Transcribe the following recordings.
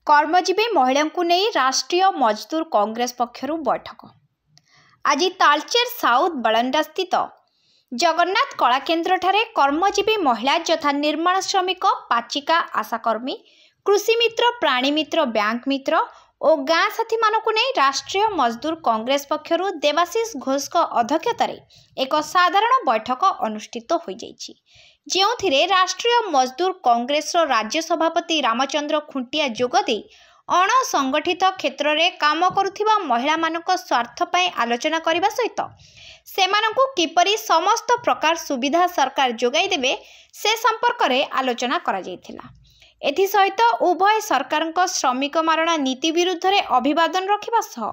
कर्मजीवी महिला को नहीं राष्ट्रीय मजदूर कांग्रेस पक्षरु बैठक। आज तालचेर साउथ बलंडा स्थित जगन्नाथ कलाकेन्द्र ठारे कर्मजीवी महिला यथा निर्माण श्रमिक, पाचिका आशाकर्मी, कृषि मित्र, प्राणी मित्र, बैंक मित्र और गाँ साथी मानकु नहीं राष्ट्रीय मजदूर कांग्रेस पक्षरु देवाशीष घोष अध्यक्षतार एक साधारण बैठक अनुष्ठित हो जाइछि, ଯେଉଁଥିରେ राष्ट्रीय मजदूर कांग्रेस राज्य सभापति रामचंद्र खुंटिया जोगदे अणसंगठित क्षेत्र में काम करुथिबा महिला मानक स्वार्थ पय आलोचना करने सहित सेमानंकु किपरि समस्त प्रकार सुविधा सरकार जोगाई देबे से संपर्क में आलोचना करा जायथिला। एथि सहित उभय सरकार श्रमिक मारणा नीति विरुद्ध रे अभिवादन रखिबा सह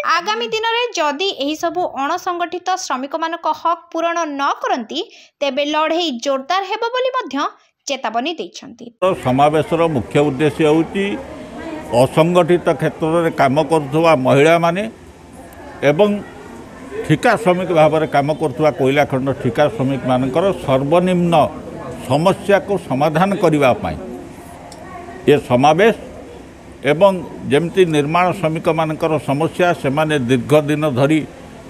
आगामी दिन में जदि एही सबु अणसंगठित श्रमिक मानक हक पूरण न करंती तेबे लड़ाई जोरदार हेबो बोली मध्य चेतावनी दैछंती। समावेशर मुख्य उद्देश्य होउची असंगठित क्षेत्र में काम करुवा महिला माने एवं ठिका श्रमिक भाव में काम करुवा कोयला खंड ठिका श्रमिक मानकर सर्वनिम्न समस्या को समाधान करने पाई ये समावेश एवं जमती निर्माण श्रमिक मानकर समस्या से माने दीर्घ दिन धरी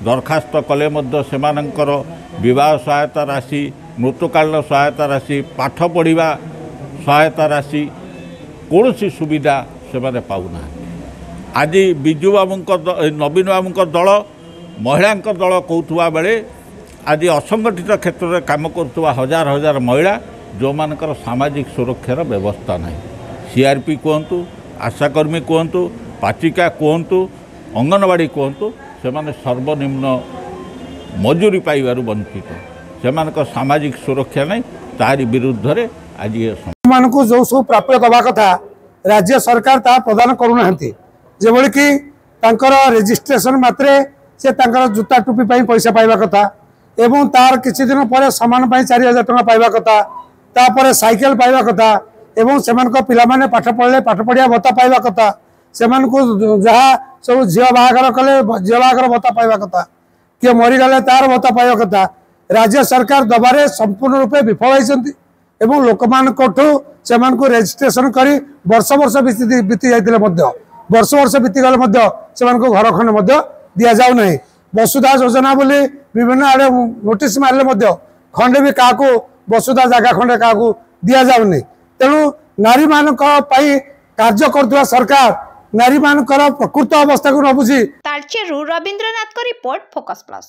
दरखास्त कले मध्य सेमानंकर विवाह सहायता राशि, मृत्युकालीन सहायता राशि, पाठ पढ़ा सहायता राशि कौन सी सुविधा से माने पाऊना। आज बिजु बाबू नवीन बाबू दल महिला दल कहूवा बेले आज असंगठित क्षेत्र में काम करुवा हजार हजार महिला जो मानकर सामाजिक सुरक्षार व्यवस्था नहीं, सीआरपी कहतु, आशाकर्मी कहतु, पाचिका कहतु, अंगनवाड़ी कहतु, से माने सर्वनिम्न मजूरी पाइबार वंचित, से सामाजिक सुरक्षा नहीं, तारी विरुद्ध रे आज ये मानकु जो सब प्राप्य दबा कथा राज्य सरकार ता प्रदान करूना जेभली कि तांकर रजिस्ट्रेशन मात्रे से तांकर जूता टोपी पाई पैसा पाइबा कथा एवं तार किछि दिन पर सामान पाई 4000 टका पाइबा कथा, तापर साइकेल पाइबा कथा एवं सेमान को पिला माने पाठ पढ़ले पाठ पढ़िया भत्ता पाइबा कथा, सेमान को जहाँ सब झील बाहागर कले झील बाहागर भत्ता पाइबा कथा, किए मरीगले तार भत्ता पाइबा कथा। राज्य सरकार दबारे संपूर्ण रूपे विफल होइछंती एवं लोक मानकठु सेमान को रजिस्ट्रेशन करी वर्ष वर्ष बीती जाइतिले मध्य वर्ष वर्ष बीती गले मध्य सेमान को घर खंड मध्य दिया जाउ नै। वसुधा योजना बोली विभिन्न आड़े नोटिस मारले मध्य खंडे भी काकू वसुधा जगह खंडे काकू दिया जाउ नै। तेणु नारी मानक पई कार्य करथुवा सरकार नारी मानकर प्रकृत अवस्था को न बुझी। तालचेरु रविंद्रनाथ को रिपोर्ट, फोकस प्लस।